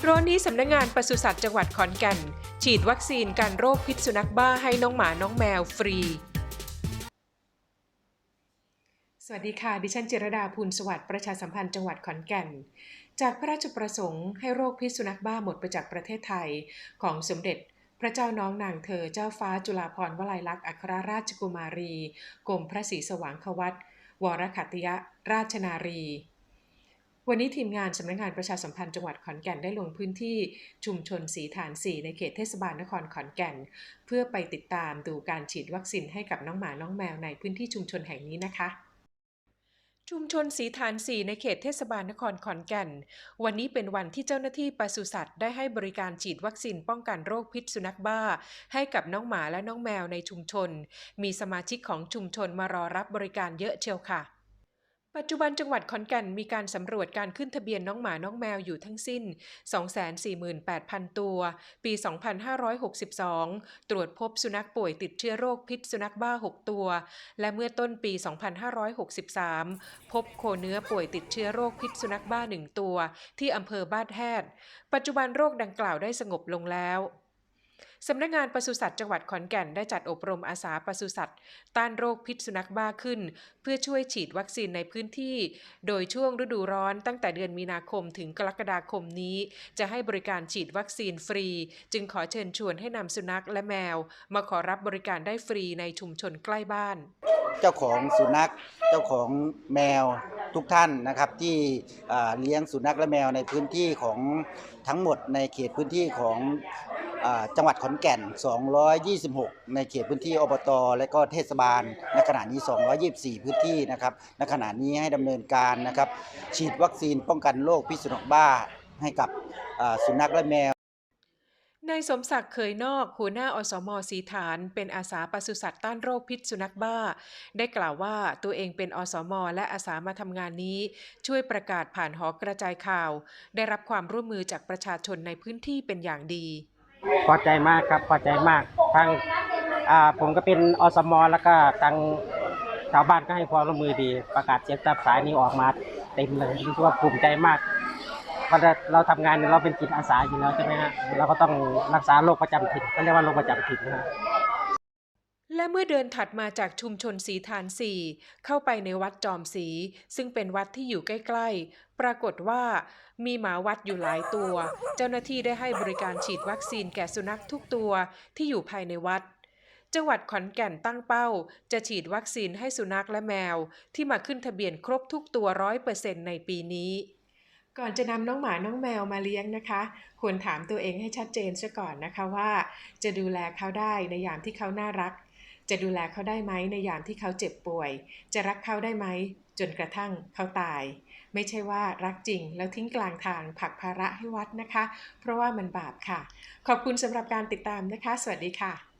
ร้อนนี้สำนักงานปศุสัตว์จังหวัดขอนแก่นฉีดวัคซีนกันโรคพิษสุนัขบ้าให้น้องหมาน้องแมวฟรีสวัสดีค่ะดิฉันจิรดาภูลสวัสดิ์ประชาสัมพันธ์จังหวัดขอนแก่นจากพระราชประสงค์ให้โรคพิษสุนัขบ้าหมดไปจากประเทศไทยของสมเด็จพระเจ้าน้องนางเธอเจ้าฟ้าจุฬาภรณ์วลัยลักษณ์อัครราชกุมารีกรมพระศรีสว่างควัตรวรขัตติยราชนารีวันนี้ทีมงานสำนักงานประชาสัมพันธ์จังหวัดขอนแก่นได้ลงพื้นที่ชุมชนศรีฐาน 4ในเขตเทศบาลนครขอนแก่นเพื่อไปติดตามดูการฉีดวัคซีนให้กับน้องหมาน้องแมวในพื้นที่ชุมชนแห่งนี้นะคะชุมชนศรีฐาน 4ในเขตเทศบาลนครขอนแก่นวันนี้เป็นวันที่เจ้าหน้าที่ปศุสัตว์ได้ให้บริการฉีดวัคซีนป้องกันโรคพิษสุนัขบ้าให้กับน้องหมาและน้องแมวในชุมชนมีสมาชิกของชุมชนมารอรับบริการเยอะเชียวค่ะปัจจุบันจังหวัดขอนแก่นมีการสำรวจการขึ้นทะเบียนน้องหมาน้องแมวอยู่ทั้งสิ้น 248,000 ตัวปี 2562 ตรวจพบสุนัขป่วยติดเชื้อโรคพิษสุนัขบ้า 6 ตัวและเมื่อต้นปี 2563 พบโคเนื้อป่วยติดเชื้อโรคพิษสุนัขบ้า 1 ตัวที่อำเภอบ้านแฮดปัจจุบันโรคดังกล่าวได้สงบลงแล้วสำนักงานปศุสัตว์จังหวัดขอนแก่นได้จัดอบรมอาสาปศุสัตว์ต้านโรคพิษสุนัขบ้าขึ้นเพื่อช่วยฉีดวัคซีนในพื้นที่โดยช่วงฤดูร้อนตั้งแต่เดือนมีนาคมถึงกรกฎาคมนี้จะให้บริการฉีดวัคซีนฟรีจึงขอเชิญชวนให้นำสุนัขและแมวมาขอรับบริการได้ฟรีในชุมชนใกล้บ้านเจ้าของสุนัขเจ้าของแมวทุกท่านนะครับที่เลี้ยงสุนัขและแมวในพื้นที่ของทั้งหมดในเขตพื้นที่ของจังหวัดขอนแก่น226ในเขตพื้นที่อบตและก็เทศบาลในขณะนี้224พื้นที่นะครับในขณะนี้ให้ดำเนินการนะครับฉีดวัคซีนป้องกันโรคพิษสุนัขบ้าให้กับสุนัขและแมวนายสมศักดิ์เคยนอกหัวหน้าอสม.ศรีฐานเป็นอาสาปศุสัตว์ต้านโรคพิษสุนัขบ้าได้กล่าวว่าตัวเองเป็นอสม.และอาสามาทำงานนี้ช่วยประกาศผ่านหอกระจายข่าวได้รับความร่วมมือจากประชาชนในพื้นที่เป็นอย่างดีพอใจมากครับพอใจมากทางผมก็เป็นอสม.แล้วก็ทางชาวบ้านก็ให้ความร่วมมือดีประกาศเสียงตามสายนี้ออกมาเต็มเลยรู้สึกว่าภูมิใจมากเพราะเราทำงานเราเป็นจิตอาสาอยู่แล้วใช่ไหมฮะเราก็ต้องรักษาโรคประจำถิ่นก็เรียกว่าโรคประจำถิ่นนะฮะและเมื่อเดินถัดมาจากชุมชนศรีฐาน 4เข้าไปในวัดจอมศรีซึ่งเป็นวัดที่อยู่ใกล้ๆปรากฏว่ามีหมาวัดอยู่หลายตัวเจ้าหน้าที่ได้ให้บริการฉีดวัคซีนแก่สุนัขทุกตัวที่อยู่ภายในวัดจังหวัดขอนแก่นตั้งเป้าจะฉีดวัคซีนให้สุนัขและแมวที่มาขึ้นทะเบียนครบทุกตัว 100% ในปีนี้ก่อนจะนำน้องหมาน้องแมวมาเลี้ยงนะคะควรถามตัวเองให้ชัดเจนซะก่อนนะคะว่าจะดูแลเขาได้ในยามที่เขาน่ารักจะดูแลเขาได้ไหมในยามที่เขาเจ็บป่วยจะรักเขาได้ไหมจนกระทั่งเขาตายไม่ใช่ว่ารักจริงแล้วทิ้งกลางทางผลักภาระให้วัดนะคะเพราะว่ามันบาปค่ะขอบคุณสำหรับการติดตามนะคะสวัสดีค่ะ